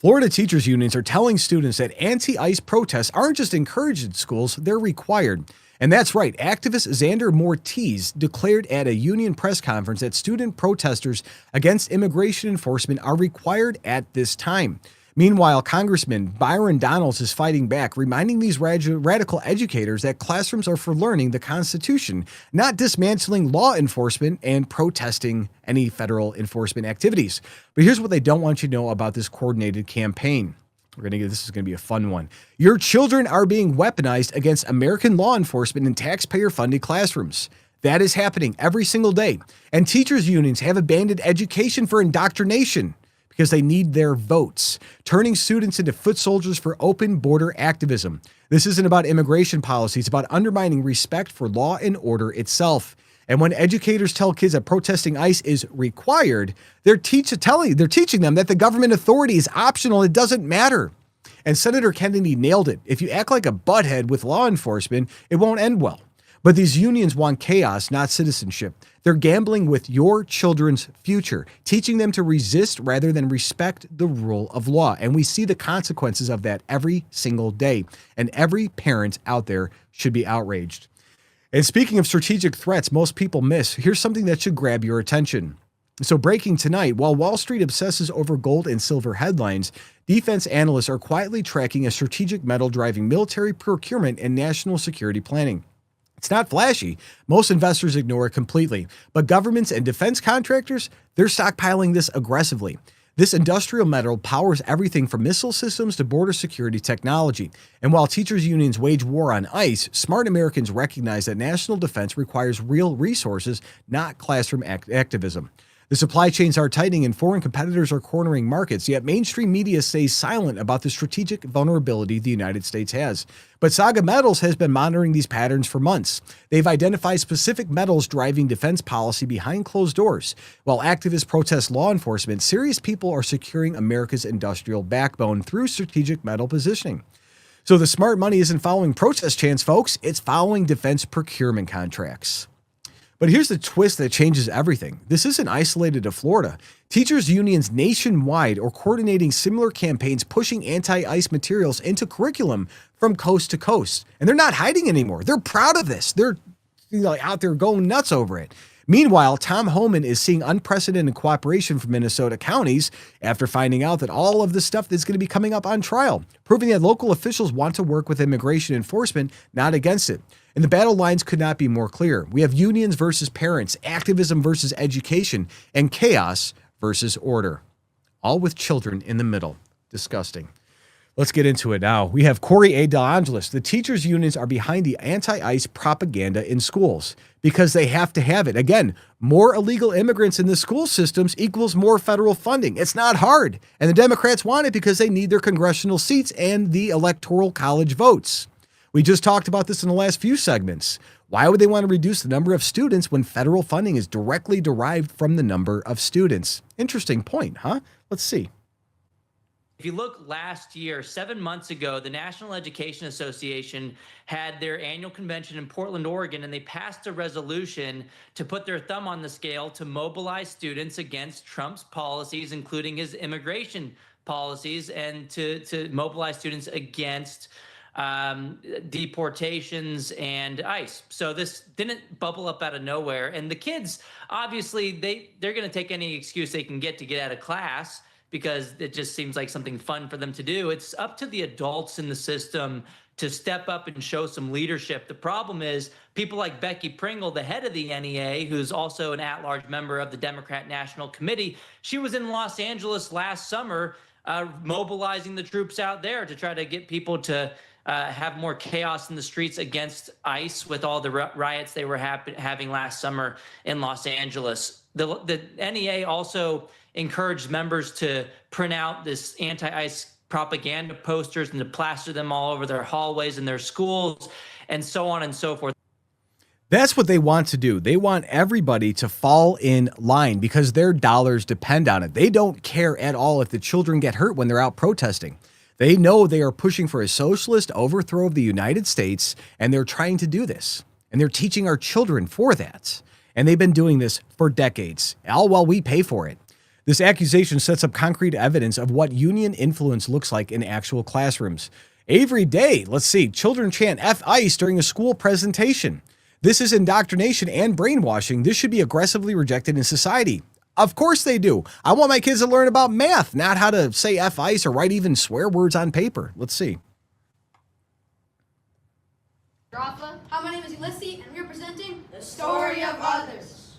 Florida teachers unions are telling students that anti-ICE protests aren't just encouraged in schools, they're required. And that's right, activist Xander Moricz declared at a union press conference that student protesters against immigration enforcement are required at this time. Meanwhile, Congressman Byron Donalds is fighting back, reminding these radical educators that classrooms are for learning the Constitution, not dismantling law enforcement and protesting any federal enforcement activities. But here's what they don't want you to know about this coordinated campaign. This is going to be a fun one. Your children are being weaponized against American law enforcement in taxpayer-funded classrooms. That is happening every single day. And teachers' unions have abandoned education for indoctrination because they need their votes, turning students into foot soldiers for open border activism. This isn't about immigration policy. It's about undermining respect for law and order itself. And when educators tell kids that protesting ICE is required, they're teaching them that the government authority is optional. It doesn't matter. And Senator Kennedy nailed it. If you act like a butthead with law enforcement, it won't end well. But these unions want chaos, not citizenship. They're gambling with your children's future, teaching them to resist rather than respect the rule of law. And we see the consequences of that every single day. And every parent out there should be outraged. And speaking of strategic threats most people miss, here's something that should grab your attention. So breaking tonight, while Wall Street obsesses over gold and silver headlines, defense analysts are quietly tracking a strategic metal driving military procurement and national security planning. It's not flashy. Most investors ignore it completely. But governments and defense contractors, they're stockpiling this aggressively. This industrial metal powers everything from missile systems to border security technology. And while teachers' unions wage war on ICE, smart Americans recognize that national defense requires real resources, not classroom activism. The supply chains are tightening and foreign competitors are cornering markets, yet mainstream media stays silent about the strategic vulnerability the United States has. But SAGA Metals has been monitoring these patterns for months. They've identified specific metals driving defense policy behind closed doors. While activists protest law enforcement, serious people are securing America's industrial backbone through strategic metal positioning. So the smart money isn't following protest chants, folks. It's following defense procurement contracts. But here's the twist that changes everything. This isn't isolated to Florida. Teachers' unions nationwide are coordinating similar campaigns pushing anti-ICE materials into curriculum from coast to coast. And they're not hiding anymore. They're proud of this. They're out there going nuts over it. Meanwhile, Tom Homan is seeing unprecedented cooperation from Minnesota counties after finding out that all of the stuff that's going to be coming up on trial, proving that local officials want to work with immigration enforcement, not against it. And the battle lines could not be more clear. We have unions versus parents, activism versus education, and chaos versus order, all with children in the middle. Disgusting. Let's get into it now. We have Corey A. DeAngelis. The teachers' unions are behind the anti-ICE propaganda in schools because they have to have it. Again, more illegal immigrants in the school systems equals more federal funding. It's not hard. And the Democrats want it because they need their congressional seats and the electoral college votes. We just talked about this in the last few segments. Why would they want to reduce the number of students when federal funding is directly derived from the number of students? Interesting point, huh? Let's see. If you look last year, 7 months ago, the National Education Association had their annual convention in Portland, Oregon, and they passed a resolution to put their thumb on the scale to mobilize students against Trump's policies, including his immigration policies, and to mobilize students against deportations and ICE. So this didn't bubble up out of nowhere. And the kids, obviously, they're going to take any excuse they can get to get out of class because it just seems like something fun for them to do. It's up to the adults in the system to step up and show some leadership. The problem is people like Becky Pringle, the head of the NEA, who's also an at-large member of the Democrat National Committee. She was in Los Angeles last summer mobilizing the troops out there to try to get people to have more chaos in the streets against ICE with all the riots they were having last summer in Los Angeles. The NEA also encouraged members to print out this anti-ICE propaganda posters and to plaster them all over their hallways in their schools and so on and so forth. That's what they want to do. They want everybody to fall in line because their dollars depend on it. They don't care at all if the children get hurt when they're out protesting. They know they are pushing for a socialist overthrow of the United States, and they're trying to do this. And they're teaching our children for that. And they've been doing this for decades, all while we pay for it. This accusation sets up concrete evidence of what union influence looks like in actual classrooms. Avery Day, let's see, children chant F ICE during a school presentation. This is indoctrination and brainwashing. This should be aggressively rejected in society. Of course they do. I want my kids to learn about math, not how to say F ICE or write even swear words on paper. Let's see. Rafa. Hi, my name is Ulysses, and we're presenting The Story of Others.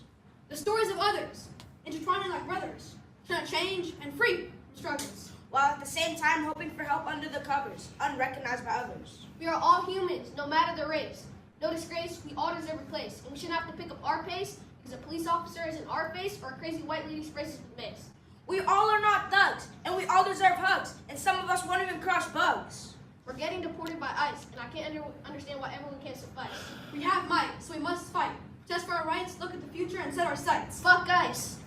The stories of others, intertwining like brothers, trying to change and free from struggles, while at the same time hoping for help under the covers, unrecognized by others. We are all humans, no matter the race. No disgrace, we all deserve a place, and we shouldn't have to pick up our pace because a police officer is in our face or a crazy white lady sprays us with mace. We all are not thugs, and we all deserve hugs, and some of us won't even crush bugs. We're getting deported by ICE, and I can't understand why everyone can't suffice. We have might, so we must fight. Test for our rights, look at the future, and set our sights. Fuck ICE.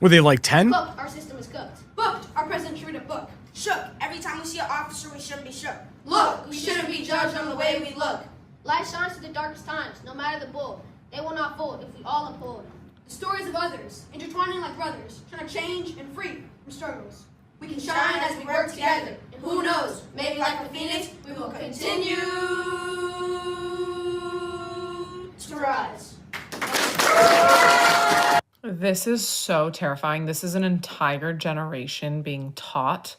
Were they like 10? Booked, our system is cooked. Booked, our president should read a book. Shook, every time we see an officer, we shouldn't be shook. Look, we shouldn't be judged on the way we look. Light shines through the darkest times, no matter the bull. They will not fold if we all uphold. The stories of others, intertwining like brothers, trying to change and free from struggles. We can shine as we work together, and who knows, maybe like the phoenix, we will continue to rise. This is so terrifying. This is an entire generation being taught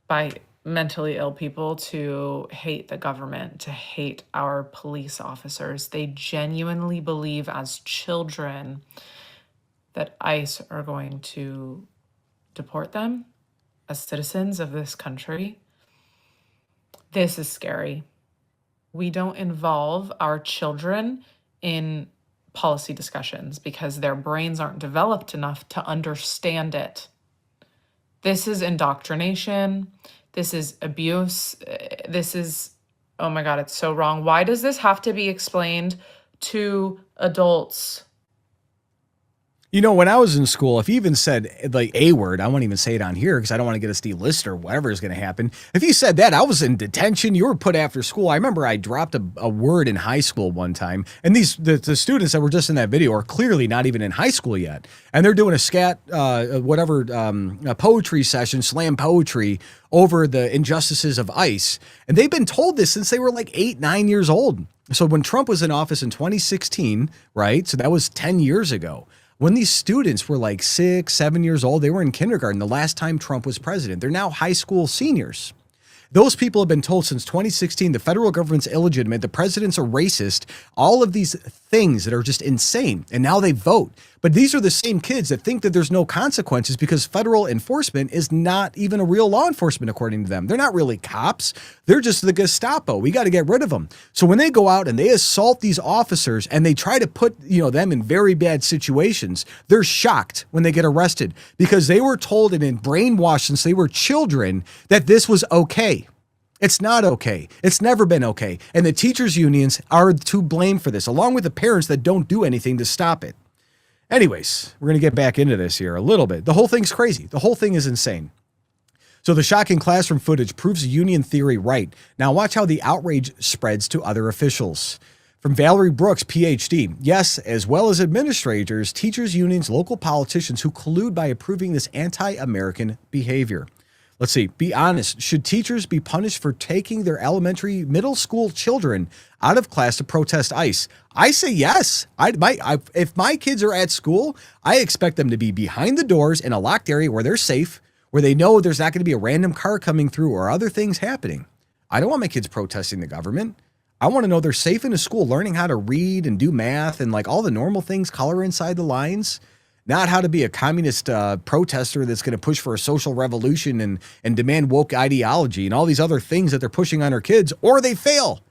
by mentally ill people to hate the government, to hate our police officers. They genuinely believe as children that ICE are going to deport them as citizens of this country. This is scary. We don't involve our children in policy discussions because their brains aren't developed enough to understand it. This is indoctrination. This is abuse. This is, oh my God, it's so wrong. Why does this have to be explained to adults? You know, when I was in school, if you even said like a word, I won't even say it on here because I don't want to get us delisted or whatever is going to happen. If you said that, I was in detention. You were put after school. I remember I dropped a word in high school one time, and the students that were just in that video are clearly not even in high school yet, and they're doing a poetry session, slam poetry over the injustices of ICE, and they've been told this since they were like 8, 9 years old. So when Trump was in office in 2016, right? So that was 10 years ago. When these students were like 6, 7 years old, they were in kindergarten the last time Trump was president. They're now high school seniors. Those people have been told since 2016 the federal government's illegitimate, the president's a racist, all of these things that are just insane. And now they vote. But these are the same kids that think that there's no consequences because federal enforcement is not even a real law enforcement according to them. They're not really cops. They're just the Gestapo. We got to get rid of them. So when they go out and they assault these officers and they try to put, them in very bad situations, they're shocked when they get arrested because they were told and brainwashed since they were children that this was okay. It's not okay. It's never been okay. And the teachers' unions are to blame for this, along with the parents that don't do anything to stop it. Anyways, we're going to get back into this here a little bit. The whole thing's crazy. The whole thing is insane. So the shocking classroom footage proves union theory right. Now watch how the outrage spreads to other officials. From Valerie Brooks, PhD. Yes, as well as administrators, teachers' unions, local politicians who collude by approving this anti-American behavior. Let's see. Be honest. Should teachers be punished for taking their elementary, middle school children out of class to protest ICE? I say yes. If my kids are at school, I expect them to be behind the doors in a locked area where they're safe, where they know there's not going to be a random car coming through or other things happening. I don't want my kids protesting the government. I want to know they're safe in a school, learning how to read and do math and like all the normal things, color inside the lines. Not how to be a communist protester that's going to push for a social revolution and demand woke ideology and all these other things that they're pushing on our kids, or they fail.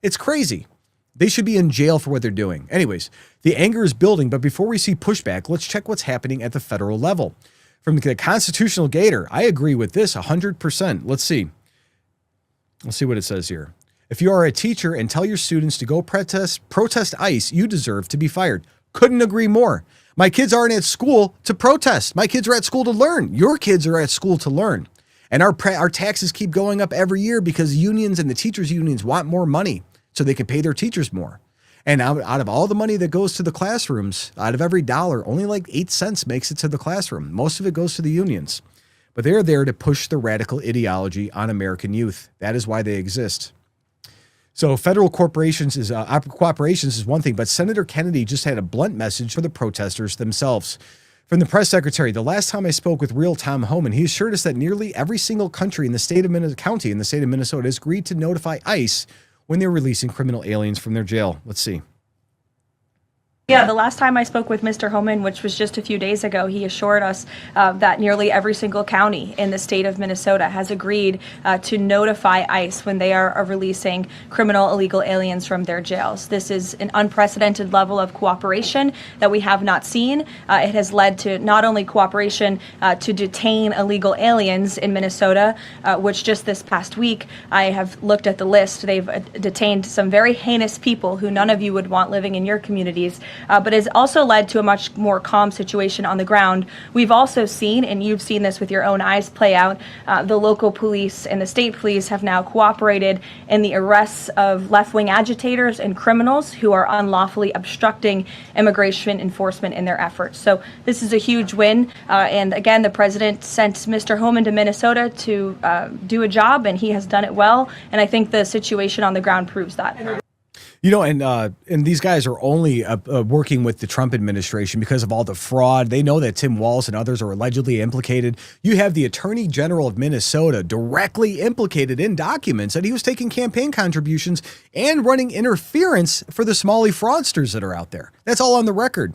It's crazy. They should be in jail for what they're doing. Anyways, the anger is building, but before we see pushback, let's check what's happening at the federal level. From the Constitutional Gator, I agree with this 100%. Let's see. Let's see what it says here. If you are a teacher and tell your students to go protest ICE, you deserve to be fired. Couldn't agree more. My kids aren't at school to protest. My kids are at school to learn. Your kids are at school to learn. And our taxes keep going up every year because unions and the teachers' unions want more money so they can pay their teachers more. And out of all the money that goes to the classrooms, out of every dollar, only like 8 cents makes it to the classroom. Most of it goes to the unions. But they're there to push the radical ideology on American youth. That is why they exist. So federal corporations cooperations is one thing, but Senator Kennedy just had a blunt message for the protesters themselves. From the press secretary, the last time I spoke with real Tom Homan, he assured us that nearly every single country in the state of Minnesota has agreed to notify ICE when they're releasing criminal aliens from their jail. Let's see. Yeah, the last time I spoke with Mr. Homan, which was just a few days ago, he assured us that nearly every single county in the state of Minnesota has agreed to notify ICE when they are releasing criminal illegal aliens from their jails. This is an unprecedented level of cooperation that we have not seen. It has led to not only cooperation to detain illegal aliens in Minnesota, which just this past week, I have looked at the list. They've detained some very heinous people who none of you would want living in your communities. But has also led to a much more calm situation on the ground. We've also seen, and you've seen this with your own eyes play out, the local police and the state police have now cooperated in the arrests of left-wing agitators and criminals who are unlawfully obstructing immigration enforcement in their efforts. So this is a huge win. And again, the president sent Mr. Homan to Minnesota to do a job, and he has done it well. And I think the situation on the ground proves that. You know, and these guys are only working with the Trump administration because of all the fraud. They know that Tim Walz and others are allegedly implicated. You have the Attorney General of Minnesota directly implicated in documents that he was taking campaign contributions and running interference for the Smalley fraudsters that are out there. That's all on the record.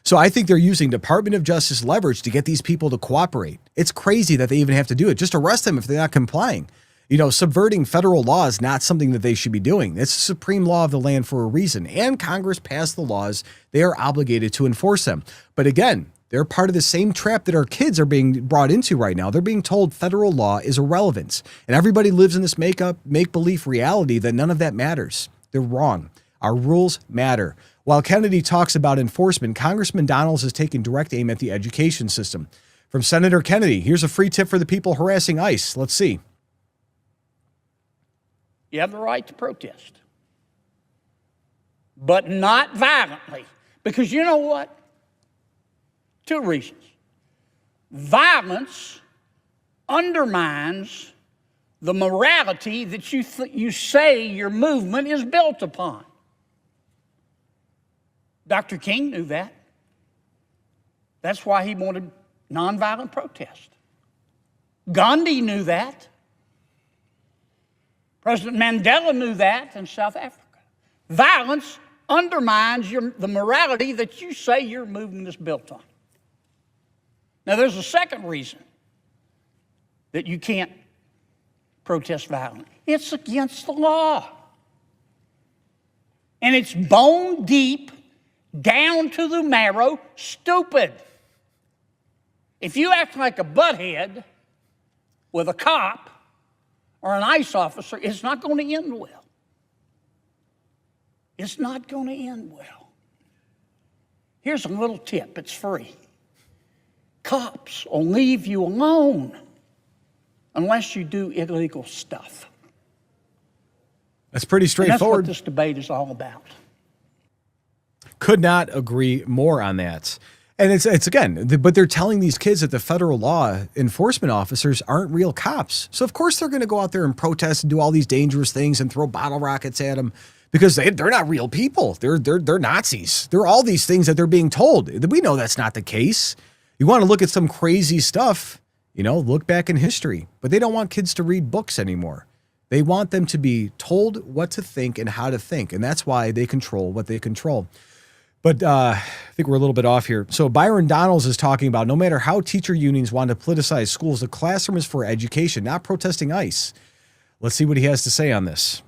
So I think they're using Department of Justice leverage to get these people to cooperate. It's crazy that they even have to do it. Just arrest them if they're not complying. You know, subverting federal law is not something that they should be doing. It's the supreme law of the land for a reason. And Congress passed the laws. They are obligated to enforce them. But again, they're part of the same trap that our kids are being brought into right now. They're being told federal law is irrelevant. And everybody lives in this make-believe reality that none of that matters. They're wrong. Our rules matter. While Kennedy talks about enforcement, Congressman Donalds is taking direct aim at the education system. From Senator Kennedy, here's a free tip for the people harassing ICE. Let's see. You have the right to protest, but not violently. Because you know what? 2 reasons. Violence undermines the morality that you say your movement is built upon. Dr. King knew that. That's why he wanted nonviolent protest. Gandhi knew that. President Mandela knew that in South Africa. Violence undermines the morality that you say your movement is built on. Now, there's a second reason that you can't protest violently. It's against the law. And it's bone deep, down to the marrow, stupid. If you act like a butthead with a cop or an ICE officer, it's not going to end well. It's not going to end well. Here's a little tip. It's free. Cops will leave you alone unless you do illegal stuff. That's pretty straightforward. And that's what this debate is all about. Could not agree more on that. And it's again, but they're telling these kids that the federal law enforcement officers aren't real cops. So of course they're going to go out there and protest and do all these dangerous things and throw bottle rockets at them because they're not real people. They're Nazis. They're all these things that they're being told. We know that's not the case. You want to look at some crazy stuff, you know, look back in history. But they don't want kids to read books anymore. They want them to be told what to think and how to think. And that's why they control what they control. But I think we're a little bit off here. So Byron Donalds is talking about no matter how teacher unions want to politicize schools, the classroom is for education, not protesting ICE. Let's see what he has to say on this.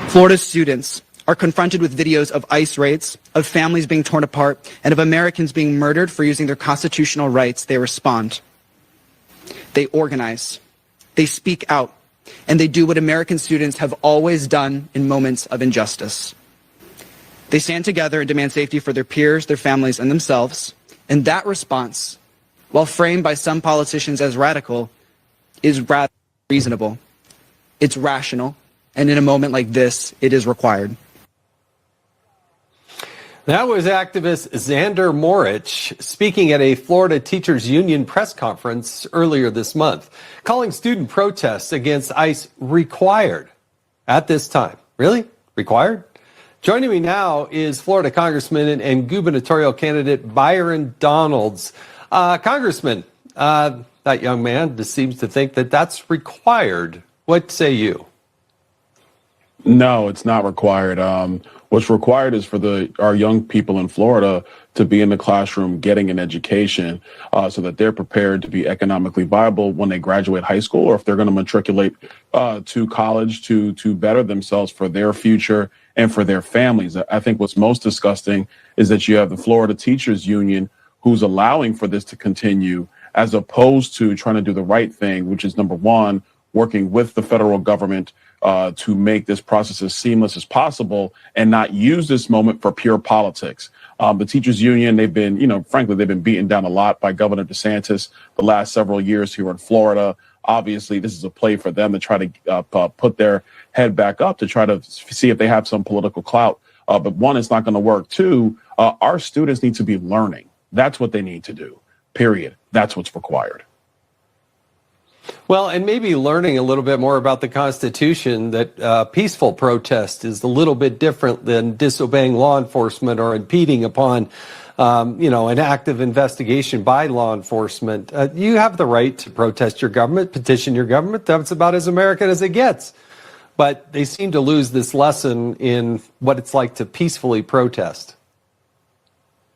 Florida students are confronted with videos of ICE raids, of families being torn apart, and of Americans being murdered for using their constitutional rights. They respond. They organize. They speak out. And they do what American students have always done in moments of injustice. They stand together and demand safety for their peers, their families, and themselves. And that response, while framed by some politicians as radical, is rather reasonable. It's rational. And in a moment like this, it is required. That was activist Xander Moricz speaking at a Florida Teachers Union press conference earlier this month, calling student protests against ICE required at this time. Really? Required? Joining me now is Florida Congressman and gubernatorial candidate Byron Donalds. Congressman, that young man just seems to think that that's required. What say you? No, it's not required. What's required is for our young people in Florida to be in the classroom getting an education so that they're prepared to be economically viable when they graduate high school, or if they're going to matriculate to college to better themselves for their future and for their families. I think what's most disgusting is that you have the Florida Teachers Union who's allowing for this to continue, as opposed to trying to do the right thing, which is, number one, working with the federal government to make this process as seamless as possible and not use this moment for pure politics. The teachers union, they've been, frankly, they've been beaten down a lot by Governor DeSantis the last several years here in Florida. Obviously, this is a play for them to try to put their head back up to try to see if they have some political clout. But one, it's not going to work. Two, our students need to be learning. That's what they need to do, period. That's what's required. Well, and maybe learning a little bit more about the Constitution, that peaceful protest is a little bit different than disobeying law enforcement or impeding upon, an active investigation by law enforcement. You have the right to protest your government, petition your government. That's about as American as it gets. But they seem to lose this lesson in what it's like to peacefully protest.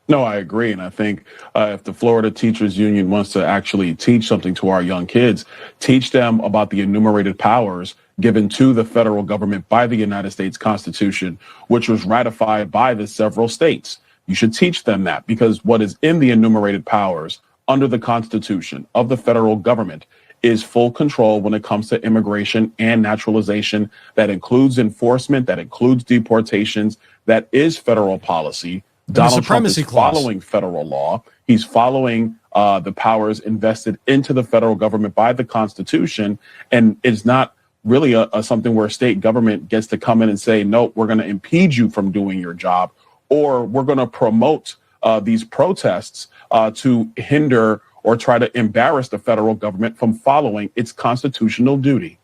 No, I agree. And I think if the Florida Teachers Union wants to actually teach something to our young kids, teach them about the enumerated powers given to the federal government by the United States Constitution, which was ratified by the several states. You should teach them that, because what is in the enumerated powers under the Constitution of the federal government is full control when it comes to immigration and naturalization. That includes enforcement, that includes deportations, that is federal policy. Donald Trump is following federal law. He's following the powers invested into the federal government by the Constitution. And it's not really something where a state government gets to come in and say, no, we're going to impede you from doing your job, or we're going to promote these protests to hinder or try to embarrass the federal government from following its constitutional duty.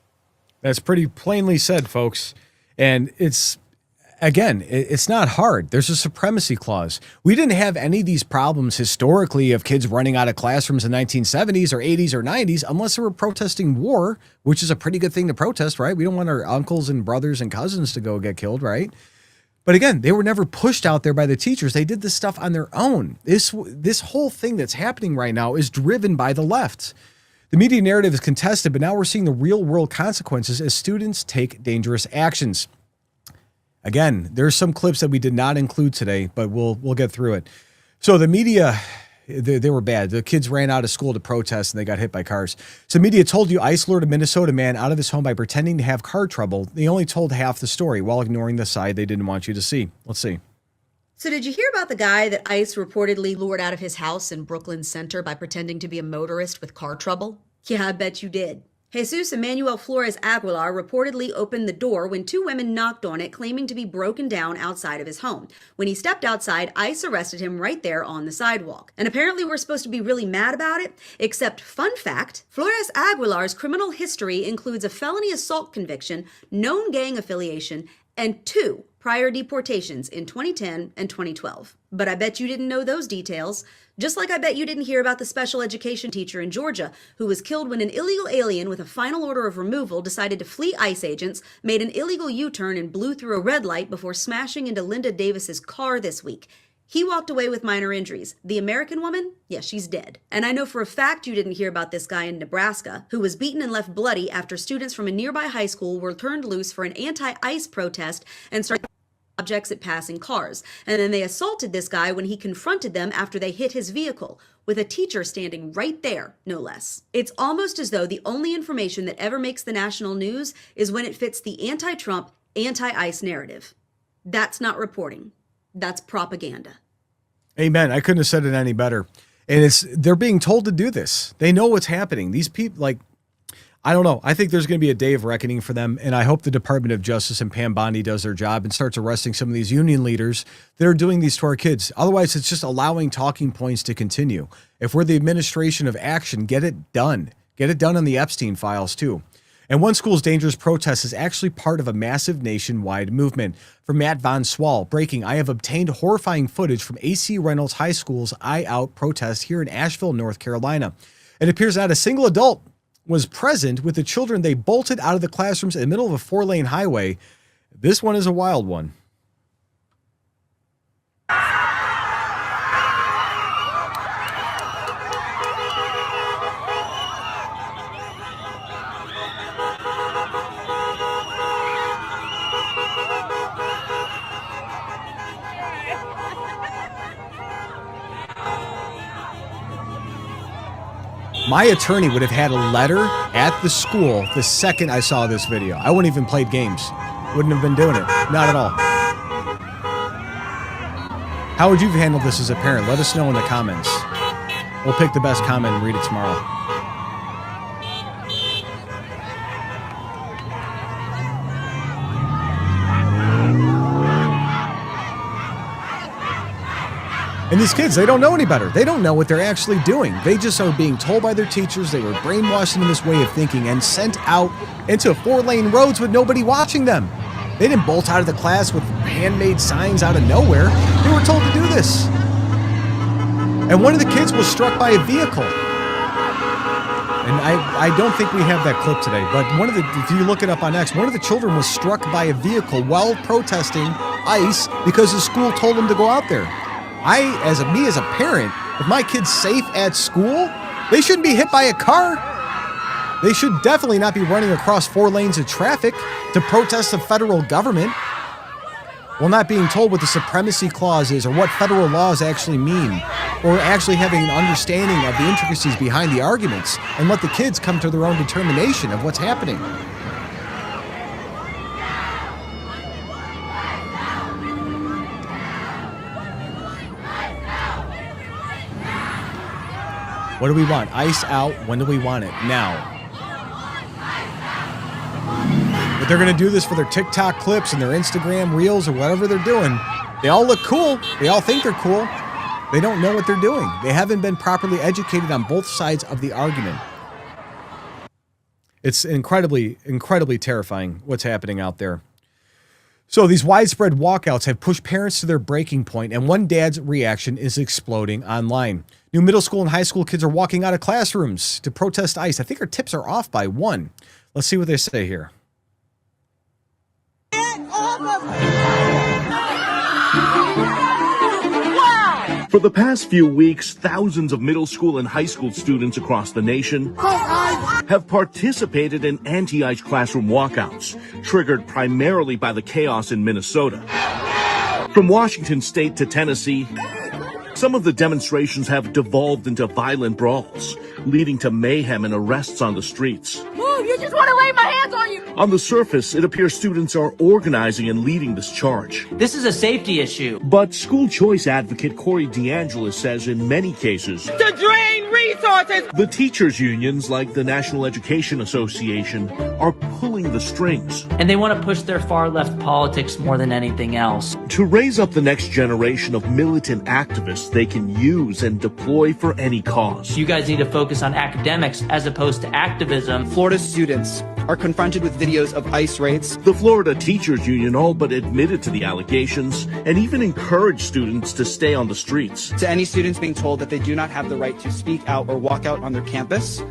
That's pretty plainly said, folks. And it's not hard. There's a supremacy clause. We didn't have any of these problems historically of kids running out of classrooms in the 1970s or 80s or 90s unless they were protesting war, which is a pretty good thing to protest, right? We don't want our uncles and brothers and cousins to go get killed, right? But again, they were never pushed out there by the teachers. They did this stuff on their own. This whole thing that's happening right now is driven by the left. The media narrative is contested, but now we're seeing the real world consequences as students take dangerous actions. Again, there's some clips that we did not include today, but we'll get through it. So the media, they were bad. The kids ran out of school to protest and they got hit by cars. So media told you ICE lured a Minnesota man out of his home by pretending to have car trouble. They only told half the story while ignoring the side they didn't want you to see. Let's see. So did you hear about the guy that ICE reportedly lured out of his house in Brooklyn Center by pretending to be a motorist with car trouble? Yeah, I bet you did. Jesus Emmanuel Flores Aguilar reportedly opened the door when two women knocked on it, claiming to be broken down outside of his home. When he stepped outside, ICE arrested him right there on the sidewalk. And apparently we're supposed to be really mad about it, except fun fact, Flores Aguilar's criminal history includes a felony assault conviction, known gang affiliation, and 2 prior deportations in 2010 and 2012. But I bet you didn't know those details. Just like I bet you didn't hear about the special education teacher in Georgia who was killed when an illegal alien with a final order of removal decided to flee ICE agents, made an illegal U-turn and blew through a red light before smashing into Linda Davis's car this week. He walked away with minor injuries. The American woman? Yeah, she's dead. And I know for a fact you didn't hear about this guy in Nebraska who was beaten and left bloody after students from a nearby high school were turned loose for an anti-ICE protest and started objects at passing cars. And then they assaulted this guy when he confronted them after they hit his vehicle, with a teacher standing right there, no less. It's almost as though the only information that ever makes the national news is when it fits the anti-Trump, anti-ICE narrative. That's not reporting. That's propaganda. Amen. I couldn't have said it any better. And they're being told to do this. They know what's happening. These people, I don't know. I think there's going to be a day of reckoning for them, and I hope the Department of Justice and Pam Bondi does their job and starts arresting some of these union leaders that are doing these to our kids. Otherwise, it's just allowing talking points to continue. If we're the administration of action, get it done. Get it done on the Epstein files, too. And one school's dangerous protest is actually part of a massive nationwide movement. From Matt Von Swall, breaking, I have obtained horrifying footage from AC Reynolds High School's I Out protest here in Asheville, North Carolina. It appears not a single adult was present with the children. They bolted out of the classrooms in the middle of a 4-lane highway. This one is a wild one. My attorney would have had a letter at the school the second I saw this video. I wouldn't even played games. Wouldn't have been doing it. Not at all. How would you have handled this as a parent? Let us know in the comments. We'll pick the best comment and read it tomorrow. And these kids, they don't know any better. They don't know what they're actually doing. They just are being told by their teachers. They were brainwashed into this way of thinking and sent out into 4-lane roads with nobody watching them. They didn't bolt out of the class with handmade signs out of nowhere. They were told to do this. And one of the kids was struck by a vehicle. And I don't think we have that clip today, but if you look it up on X, one of the children was struck by a vehicle while protesting ICE because the school told him to go out there. As a parent, if my kid's safe at school, they shouldn't be hit by a car. They should definitely not be running across 4 lanes of traffic to protest the federal government while not being told what the supremacy clause is or what federal laws actually mean, or actually having an understanding of the intricacies behind the arguments and let the kids come to their own determination of what's happening. What do we want? ICE out. When do we want it? Now. But they're going to do this for their TikTok clips and their Instagram reels or whatever they're doing. They all look cool. They all think they're cool. They don't know what they're doing. They haven't been properly educated on both sides of the argument. It's incredibly, incredibly terrifying what's happening out there. So these widespread walkouts have pushed parents to their breaking point, and one dad's reaction is exploding online. New middle school and high school kids are walking out of classrooms to protest ICE. I think our tips are off by 1. Let's see what they say here. For the past few weeks, thousands of middle school and high school students across the nation have participated in anti-ICE classroom walkouts, triggered primarily by the chaos in Minnesota. From Washington state to Tennessee, some of the demonstrations have devolved into violent brawls, leading to mayhem and arrests on the streets. Move, you just want to lay my hands on you! On the surface, it appears students are organizing and leading this charge. This is a safety issue. But school choice advocate Corey DeAngelis says in many cases, To drain resources! the teachers' unions, like the National Education Association, are pulling the strings. And they want to push their far left politics more than anything else. To raise up the next generation of militant activists they can use and deploy for any cause. You guys need to focus on academics as opposed to activism. Florida students are confronted with videos of ICE raids. The Florida Teachers Union all but admitted to the allegations and even encouraged students to stay on the streets. To any students being told that they do not have the right to speak out or walk out on their campus.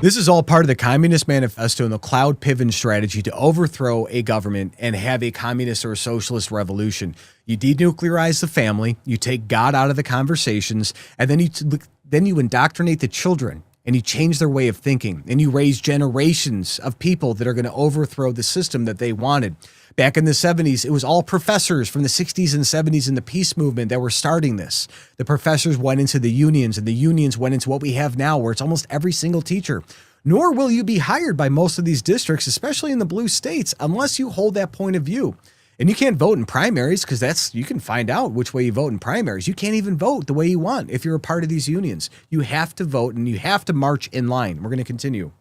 This is all part of the Communist Manifesto and the Cloud Piven strategy to overthrow a government and have a communist or a socialist revolution. You denuclearize the family, you take God out of the conversations, and then you indoctrinate the children and you change their way of thinking and you raise generations of people that are going to overthrow the system that they wanted. Back in the 70s, it was all professors from the 60s and 70s in the peace movement that were starting this. The professors went into the unions, and the unions went into what we have now, where it's almost every single teacher. Nor will you be hired by most of these districts, especially in the blue states, unless you hold that point of view. And you can't vote in primaries because you can find out which way you vote in primaries. You can't even vote the way you want if you're a part of these unions. You have to vote and you have to march in line. We're going to continue.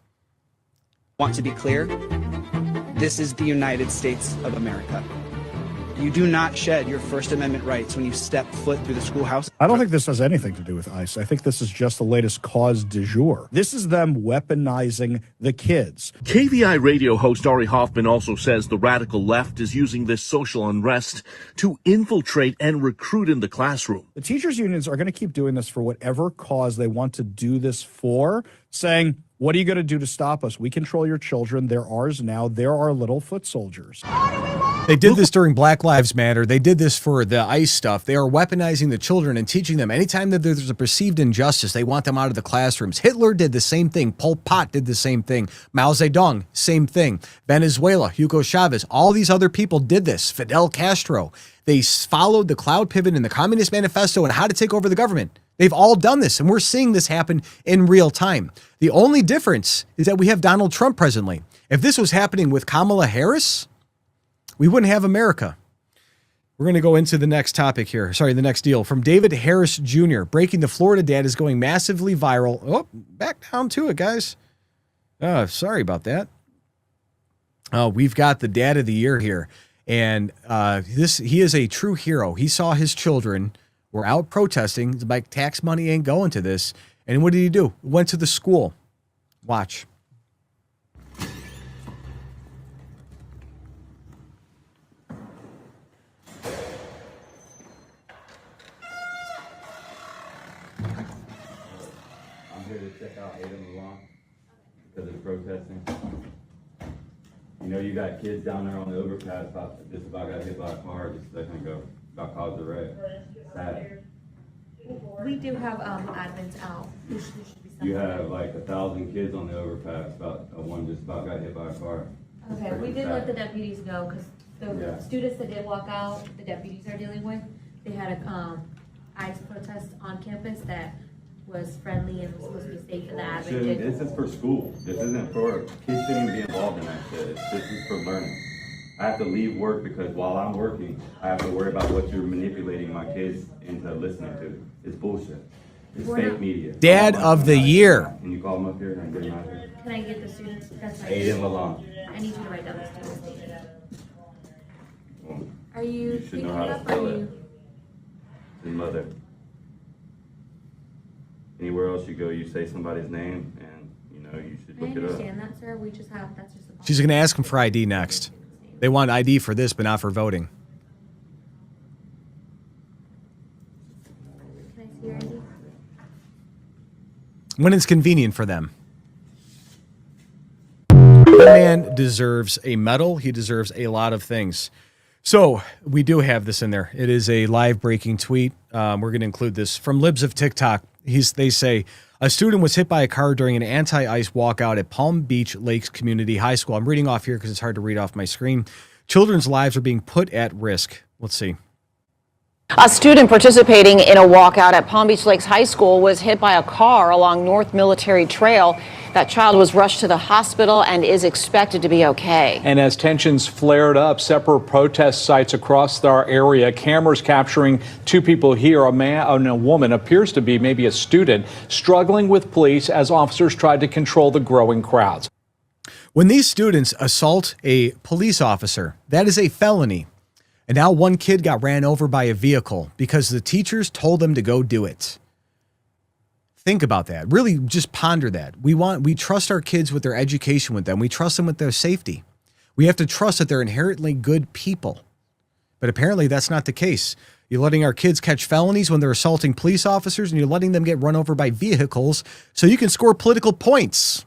Want to be clear? This is the United States of America. You do not shed your First Amendment rights when you step foot through the schoolhouse. I don't think this has anything to do with ICE. I think this is just the latest cause du jour. This is them weaponizing the kids. KVI radio host Ari Hoffman also says the radical left is using this social unrest to infiltrate and recruit in the classroom. The teachers' unions are going to keep doing this for whatever cause they want to do this for, saying, what are you going to do to stop us? We control your children. They're ours now. They're our little foot soldiers. They did this during Black Lives Matter. They did this for the ICE stuff. They are weaponizing the children and teaching them anytime that there's a perceived injustice, they want them out of the classrooms. Hitler did the same thing. Pol Pot did the same thing. Mao Zedong, same thing. Venezuela, Hugo Chavez, all these other people did this. Fidel Castro. They followed the cloud pivot in the Communist Manifesto and how to take over the government. They've all done this, and we're seeing this happen in real time. The only difference is that we have Donald Trump presently. If this was happening with Kamala Harris, we wouldn't have America. We're going to go into the next topic here. Sorry, the next deal. From David Harris Jr., breaking the Florida dad is going massively viral. Oh, back down to it, guys. Sorry about that. We've got the dad of the year here. And he is a true hero. He saw his children were out protesting. It's like, tax money ain't going to this. And what did he do? Went to the school. Watch. I'm here to check out Ada Milan because of protesting. You know, you got kids down there on the overpass just about got hit by a car just a second ago. About caused a wreck. Sad. We do have admins out. You have like 1,000 kids on the overpass. One just about got hit by a car. Okay, we did let the deputies go because the students that did walk out, the deputies are dealing with. They had a ICE protest on campus that was friendly and was supposed to be safe, and the admin did. This is for school. This isn't for kids shouldn't be involved in that shit. This is for learning. I have to leave work because while I'm working, I have to worry about what you're manipulating my kids into listening to. It's bullshit. It's fake media. Dad of the year. Can you call them up here and get them out here? Can I get the students? That's my Aiden Lalonde. I need you to write down the students' name. Well, Are you should picking know how to up? spell Are it. you? His mother. Anywhere else you go, you say somebody's name, and you know you should I look it up. understand that, sir. We just have that's just. She's going to ask him for ID next. They want ID for this, but not for voting. Can I see your ID? When it's convenient for them. The man deserves a medal. He deserves a lot of things. So we do have this in there. It is a live breaking tweet. We're going to include this from Libs of TikTok. They say, a student was hit by a car during an anti-ICE walkout at Palm Beach Lakes Community High School. I'm reading off here because it's hard to read off my screen. Children's lives are being put at risk. Let's see. A student participating in a walkout at Palm Beach Lakes High School was hit by a car along North Military Trail. That child was rushed to the hospital and is expected to be okay. And as tensions flared up, separate protest sites across our area, cameras capturing two people here, a man and a woman, appears to be maybe a student, struggling with police as officers tried to control the growing crowds. When these students assault a police officer, that is a felony. And now one kid got ran over by a vehicle because the teachers told them to go do it. Think about that. Really just ponder that. We trust our kids with their education with them. We trust them with their safety. We have to trust that they're inherently good people. But apparently that's not the case. You're letting our kids catch felonies when they're assaulting police officers, and you're letting them get run over by vehicles so you can score political points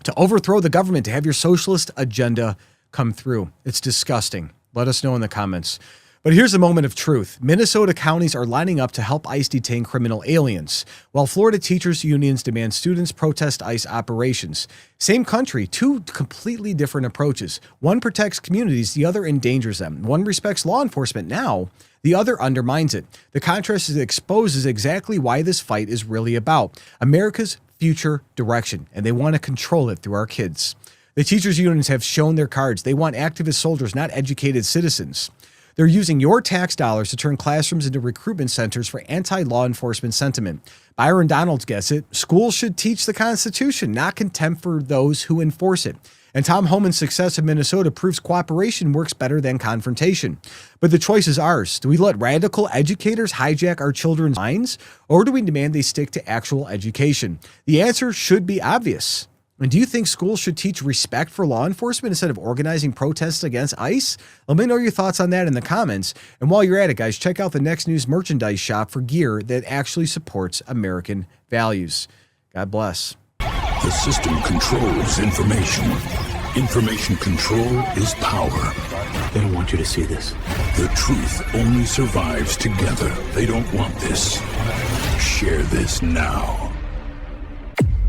to overthrow the government, to have your socialist agenda come through. It's disgusting. Let us know in the comments. But here's a moment of truth. Minnesota counties are lining up to help ICE detain criminal aliens, while Florida teachers' unions demand students protest ICE operations. Same country, two completely different approaches. One protects communities, the other endangers them. One respects law enforcement now, the other undermines it. The contrast exposes exactly why this fight is really about America's future direction, and they want to control it through our kids. The teachers' unions have shown their cards. They want activist soldiers, not educated citizens. They're using your tax dollars to turn classrooms into recruitment centers for anti-law enforcement sentiment. Byron Donalds gets it. Schools should teach the Constitution, not contempt for those who enforce it. And Tom Homan's success in Minnesota proves cooperation works better than confrontation. But the choice is ours. Do we let radical educators hijack our children's minds, or do we demand they stick to actual education? The answer should be obvious. And do you think schools should teach respect for law enforcement instead of organizing protests against ICE? Let me know your thoughts on that in the comments. And while you're at it, guys, check out the Next News merchandise shop for gear that actually supports American values. God bless. The system controls information. Information control is power. They don't want you to see this. The truth only survives together. They don't want this. Share this now.